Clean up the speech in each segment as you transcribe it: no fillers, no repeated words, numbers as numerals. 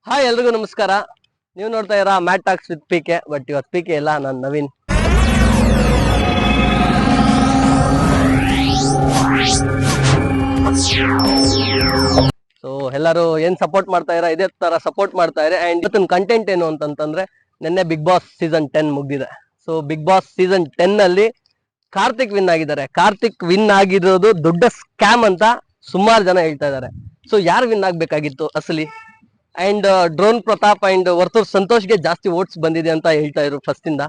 Hi ಎಲ್ರಿಗೂ ನಮಸ್ಕಾರ. ನೀವು ನೋಡ್ತಾ ಇರಾ Mat Talks with PK. But ಇವತ್ತು ಪಿಕೆ ಇಲ್ಲ, ನಾನು ನವೀನ್. ಸೊ ಎಲ್ಲರೂ ಏನ್ ಸಪೋರ್ಟ್ ಮಾಡ್ತಾ ಇರಾ, ಇದೇ ತರ ಸಪೋರ್ಟ್ ಮಾಡ್ತಾ ಇರಿ. ಅಂಡ್ ಇವತ್ತಿನ ಕಂಟೆಂಟ್ ಏನು ಅಂತಂದ್ರೆ, ನಿನ್ನೆ ಬಿಗ್ ಬಾಸ್ ಸೀಸನ್ 10 ಮುಗ್ದಿದೆ. ಸೊ ಬಿಗ್ ಬಾಸ್ ಸೀಸನ್ 10 ಅಲ್ಲಿ ಕಾರ್ತಿಕ್ ವಿನ್ ಆಗಿದ್ದಾರೆ. ಕಾರ್ತಿಕ್ ವಿನ್ ಆಗಿರೋದು ದೊಡ್ಡ ಸ್ಕ್ಯಾಮ್ ಅಂತ ಸುಮಾರು ಜನ ಹೇಳ್ತಾ ಇದ್ದಾರೆ. ಸೊ ಯಾರು ವಿನ್ ಆಗ್ಬೇಕಾಗಿತ್ತು ಅಸಲಿ? And drone Pratap and Varthur ಸಂತೋಷ್ಗೆ ಜಾಸ್ತಿ ವೋಟ್ಸ್ ಬಂದಿದೆ ಅಂತ ಹೇಳ್ತಾ ಇದ್ರು ಫಸ್ಟ್ ಇಂದ.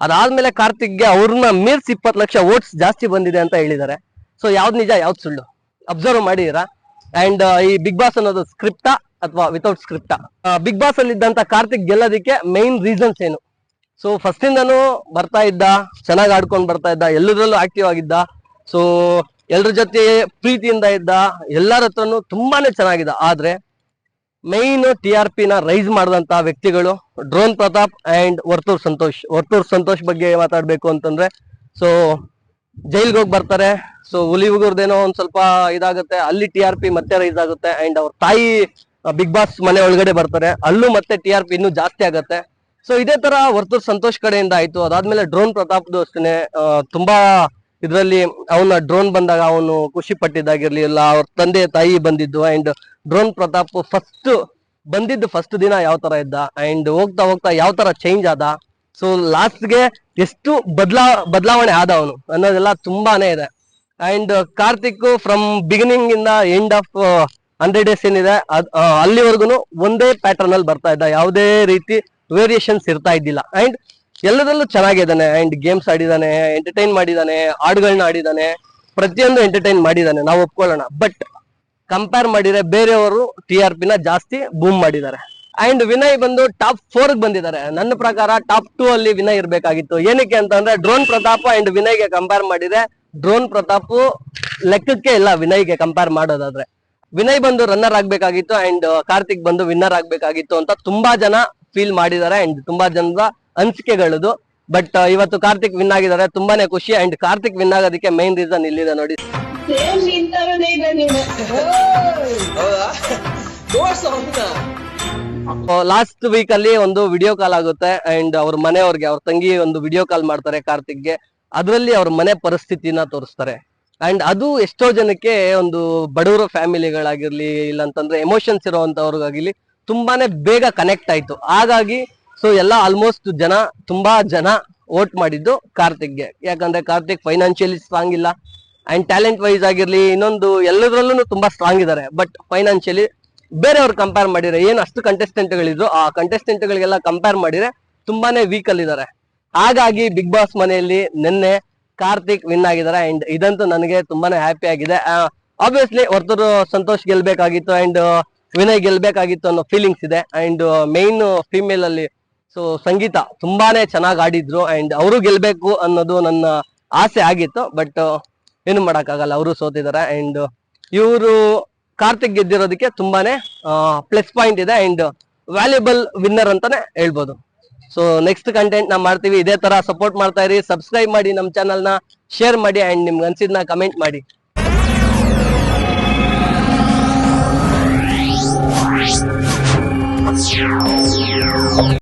ಅದಾದ್ಮೇಲೆ ಕಾರ್ತಿಕ್ಗೆ ಅವ್ರನ್ನ ಮೀರ್ಸ್ 20 ಲಕ್ಷ ವೋಟ್ಸ್ ಜಾಸ್ತಿ ಬಂದಿದೆ ಅಂತ ಹೇಳಿದ್ದಾರೆ. ಸೊ ಯಾವ್ದು ನಿಜ ಯಾವ್ದು ಸುಳ್ಳು ಅಬ್ಸರ್ವ್ ಮಾಡಿದೀರಾ? ಅಂಡ್ ಈ ಬಿಗ್ ಬಾಸ್ ಅನ್ನೋದು ಸ್ಕ್ರಿಪ್ಟಾ ಅಥವಾ ವಿತೌಟ್ ಸ್ಕ್ರಿಪ್ಟಾ? ಬಿಗ್ ಬಾಸ್ ಅಲ್ಲಿ ಇದ್ದಂತ ಕಾರ್ತಿಕ್ ಗೆಲ್ಲೋದಕ್ಕೆ ಮೈನ್ ರೀಸನ್ಸ್ ಏನು? ಸೊ ಫಸ್ಟ್ ಇಂದನೂ ಬರ್ತಾ ಇದ್ದ, ಚೆನ್ನಾಗಿ ಆಡ್ಕೊಂಡ್ ಬರ್ತಾ ಇದ್ದ, ಎಲ್ಲರಲ್ಲೂ ಆಕ್ಟಿವ್ ಆಗಿದ್ದ. ಸೊ ಎಲ್ಲರ ಜೊತೆ ಪ್ರೀತಿಯಿಂದ ಇದ್ದ, ಎಲ್ಲರ ಹತ್ರನು ತುಂಬಾನೇ ಚೆನ್ನಾಗಿದ್ದ. ಆದ್ರೆ ಮೈನ್ TRP ನ ರೈಸ್ ಮಾಡಿದಂತ ವ್ಯಕ್ತಿಗಳು ಡ್ರೋನ್ ಪ್ರತಾಪ್ ಅಂಡ್ ವರ್ತೂರ್ ಸಂತೋಷ್. ವರ್ತೂರ್ ಸಂತೋಷ್ ಬಗ್ಗೆ ಮಾತಾಡ್ಬೇಕು ಅಂತಂದ್ರೆ, ಸೊ ಜೈಲ್ಗೆ ಹೋಗಿ ಬರ್ತಾರೆ. ಸೊ ಹುಲಿಗುರ್ದೇನೋ ಒಂದ್ ಸ್ವಲ್ಪ ಇದಾಗುತ್ತೆ, ಅಲ್ಲಿ TRP ಮತ್ತೆ ರೈಸ್ ಆಗುತ್ತೆ. ಅಂಡ್ ಅವ್ರ ತಾಯಿ ಬಿಗ್ ಬಾಸ್ ಮನೆ ಒಳಗಡೆ ಬರ್ತಾರೆ, ಅಲ್ಲೂ ಮತ್ತೆ TRP ಇನ್ನೂ ಜಾಸ್ತಿ ಆಗತ್ತೆ. ಸೊ ಇದೇ ತರ ವರ್ತೂರ್ ಸಂತೋಷ್ ಕಡೆಯಿಂದ ಆಯ್ತು. ಅದಾದ್ಮೇಲೆ ಡ್ರೋನ್ ಪ್ರತಾಪ್ದು ಅಷ್ಟೇ ತುಂಬಾ ಇದ್ರಲ್ಲಿ ಅವನ ಡ್ರೋನ್ ಬಂದಾಗ ಅವನು ಖುಷಿ ಪಟ್ಟಿದ್ದಾಗಿರ್ಲಿ, ಇಲ್ಲ ಅವ್ರ ತಂದೆ ತಾಯಿ ಬಂದಿದ್ದು. ಅಂಡ್ ಡ್ರೋನ್ ಪ್ರತಾಪ್ ಬಂದಿದ್ದು ಫಸ್ಟ್ ದಿನ ಯಾವ ತರ ಇದ್ದ, ಅಂಡ್ ಹೋಗ್ತಾ ಹೋಗ್ತಾ ಯಾವ ತರ ಚೇಂಜ್ ಆದ. ಸೊ ಲಾಸ್ಟ್ಗೆ ಎಷ್ಟು ಬದಲಾವಣೆ ಆದ ಅವನು ಅನ್ನೋದೆಲ್ಲ ತುಂಬಾನೇ ಇದೆ. ಅಂಡ್ ಕಾರ್ತಿಕ್ ಫ್ರಮ್ ಬಿಗಿನಿಂಗ್ ಇಂದ ಎಂಡ್ ಆಫ್ 100 days ಏನಿದೆ ಅಲ್ಲಿವರೆಗೂ ಒಂದೇ ಪ್ಯಾಟರ್ನ್ ಅಲ್ಲಿ ಬರ್ತಾ ಇದ್ದ, ಯಾವುದೇ ರೀತಿ ವೇರಿಯೇಷನ್ಸ್ ಇರ್ತಾ ಇದ್ದಿಲ್ಲ. ಅಂಡ್ ಎಲ್ಲದರಲ್ಲೂ ಚೆನ್ನಾಗಿದ್ದಾನೆ. ಅಂಡ್ ಗೇಮ್ಸ್ ಆಡಿದಾನೆ, ಎಂಟರ್ಟೈನ್ ಮಾಡಿದಾನೆ, ಹಾಡುಗಳನ್ನ ಆಡಿದಾನೆ, ಪ್ರತಿಯೊಂದು ಎಂಟರ್ಟೈನ್ ಮಾಡಿದಾನೆ, ನಾವು ಒಪ್ಕೊಳ್ಳೋಣ. ಬಟ್ ಕಂಪೇರ್ ಮಾಡಿದ್ರೆ ಬೇರೆಯವರು TRP ನ ಜಾಸ್ತಿ ಬೂಮ್ ಮಾಡಿದ್ದಾರೆ. ಅಂಡ್ ವಿನಯ್ ಬಂದು ಟಾಪ್ 4 ಬಂದಿದ್ದಾರೆ. ನನ್ನ ಪ್ರಕಾರ ಟಾಪ್ 2 ಅಲ್ಲಿ ವಿನಯ್ ಇರ್ಬೇಕಾಗಿತ್ತು. ಏನಕ್ಕೆ ಅಂತಂದ್ರೆ ಡ್ರೋನ್ ಪ್ರತಾಪ್ ಅಂಡ್ ವಿನಯ್ಗೆ ಕಂಪೇರ್ ಮಾಡಿದ್ರೆ ಡ್ರೋನ್ ಪ್ರತಾಪ್ ಲೆಕ್ಕಕ್ಕೆ ಇಲ್ಲ ವಿನಯ್ಗೆ ಕಂಪೇರ್ ಮಾಡೋದಾದ್ರೆ. ವಿನಯ್ ಬಂದು ರನ್ನರ್ ಆಗ್ಬೇಕಾಗಿತ್ತು ಅಂಡ್ ಕಾರ್ತಿಕ್ ಬಂದು ವಿನ್ನರ್ ಆಗ್ಬೇಕಾಗಿತ್ತು ಅಂತ ತುಂಬಾ ಜನ ಫೀಲ್ ಮಾಡಿದ್ದಾರೆ. ಅಂಡ್ ತುಂಬಾ ಜನದ ಅನಿಸಿಕೆಗಳದು. ಬಟ್ ಇವತ್ತು ಕಾರ್ತಿಕ್ ವಿನ್ ಆಗಿದ್ದಾರೆ, ತುಂಬಾನೇ ಖುಷಿ. ಅಂಡ್ ಕಾರ್ತಿಕ್ ವಿನ್ ಆಗೋದಕ್ಕೆ ಮೈನ್ ರೀಸನ್ ಇಲ್ಲಿದೆ ನೋಡಿ. ಲಾಸ್ಟ್ ವೀಕ್ ಅಲ್ಲಿ ಒಂದು ವಿಡಿಯೋ ಕಾಲ್ ಆಗುತ್ತೆ. ಅಂಡ್ ಅವ್ರ ಮನೆಯವ್ರಿಗೆ, ಅವ್ರ ತಂಗಿ ಒಂದು ವಿಡಿಯೋ ಕಾಲ್ ಮಾಡ್ತಾರೆ ಕಾರ್ತಿಕ್ಗೆ. ಅದರಲ್ಲಿ ಅವ್ರ ಮನೆ ಪರಿಸ್ಥಿತಿನ ತೋರಿಸ್ತಾರೆ. ಅಂಡ್ ಅದು ಎಷ್ಟೋ ಜನಕ್ಕೆ, ಒಂದು ಬಡವರ ಫ್ಯಾಮಿಲಿಗಳಾಗಿರ್ಲಿ, ಇಲ್ಲಾಂತಂದ್ರೆ ಎಮೋಷನ್ಸ್ ಇರೋವಂತವ್ರಿಗಾಗಿರ್ಲಿ ತುಂಬಾನೇ ಬೇಗ ಕನೆಕ್ಟ್ ಆಯ್ತು. ಹಾಗಾಗಿ ಸೊ ಎಲ್ಲ ಆಲ್ಮೋಸ್ಟ್ ತುಂಬಾ ಜನ ವೋಟ್ ಮಾಡಿದ್ದು ಕಾರ್ತಿಕ್ಗೆ. ಯಾಕಂದ್ರೆ ಕಾರ್ತಿಕ್ ಫೈನಾನ್ಷಿಯಲಿ ಸ್ಟ್ರಾಂಗ್ ಇಲ್ಲ, ಅಂಡ್ ಟ್ಯಾಲೆಂಟ್ ವೈಸ್ ಆಗಿರ್ಲಿ, ಇನ್ನೊಂದು ಎಲ್ಲದ್ರಲ್ಲೂ ತುಂಬಾ ಸ್ಟ್ರಾಂಗ್ ಇದಾರೆ. ಬಟ್ ಫೈನಾನ್ಷಿಯಲಿ ಬೇರೆಯವ್ರು ಕಂಪೇರ್ ಮಾಡಿದ್ರೆ, ಏನು ಅಷ್ಟು ಕಂಟೆಸ್ಟೆಂಟ್ಗಳಿದ್ರು ಆ ಕಂಟೆಸ್ಟೆಂಟ್ಗಳಿಗೆಲ್ಲ ಕಂಪೇರ್ ಮಾಡಿದ್ರೆ ತುಂಬಾನೇ ವೀಕ್ ಅಲ್ಲಿದ್ದಾರೆ. ಹಾಗಾಗಿ ಬಿಗ್ ಬಾಸ್ ಮನೆಯಲ್ಲಿ ನಿನ್ನೆ ಕಾರ್ತಿಕ್ ವಿನ್ ಆಗಿದ್ದಾರೆ. ಅಂಡ್ ಇದಂತೂ ನನಗೆ ತುಂಬಾನೇ ಹ್ಯಾಪಿ ಆಗಿದೆ. ಆಬ್ವಿಯಸ್ಲಿ ವರ್ತೂರ್ ಸಂತೋಷ್ ಗೆಲ್ಬೇಕಾಗಿತ್ತು ಅಂಡ್ ವಿನಯ್ ಗೆಲ್ಬೇಕಾಗಿತ್ತು ಅನ್ನೋ ಫೀಲಿಂಗ್ಸ್ ಇದೆ. ಅಂಡ್ ಮೈನ್ ಫಿಮೇಲ್ ಅಲ್ಲಿ ಸೊ ಸಂಗೀತ ತುಂಬಾನೇ ಚೆನ್ನಾಗಿ ಆಡಿದ್ರು. ಅಂಡ್ ಅವರು ಗೆಲ್ಬೇಕು ಅನ್ನೋದು ನನ್ನ ಆಸೆ ಆಗಿತ್ತು. ಬಟ್ ಏನು ಮಾಡಕ್ಕಾಗಲ್ಲ, ಅವರು ಸೋತಿದ್ದಾರೆ. ಅಂಡ್ ಇವರು ಕಾರ್ತಿಕ್ ಗೆದ್ದಿರೋದಕ್ಕೆ ತುಂಬಾನೇ ಪ್ಲಸ್ ಪಾಯಿಂಟ್ ಇದೆ ಅಂಡ್ ವ್ಯಾಲ್ಯೂಬಲ್ ವಿನ್ನರ್ ಅಂತಾನೆ ಹೇಳ್ಬೋದು. ಸೊ ನೆಕ್ಸ್ಟ್ ಕಂಟೆಂಟ್ ನಾವು ಮಾಡ್ತೀವಿ. ಇದೇ ತರ ಸಪೋರ್ಟ್ ಮಾಡ್ತಾ ಇರಿ, ಸಬ್ಸ್ಕ್ರೈಬ್ ಮಾಡಿ, ನಮ್ಮ ಚಾನಲ್ ನ ಶೇರ್ ಮಾಡಿ, ಅಂಡ್ ನಿಮ್ಗೆ ಅನ್ಸಿದ್ನ ಕಮೆಂಟ್ ಮಾಡಿ.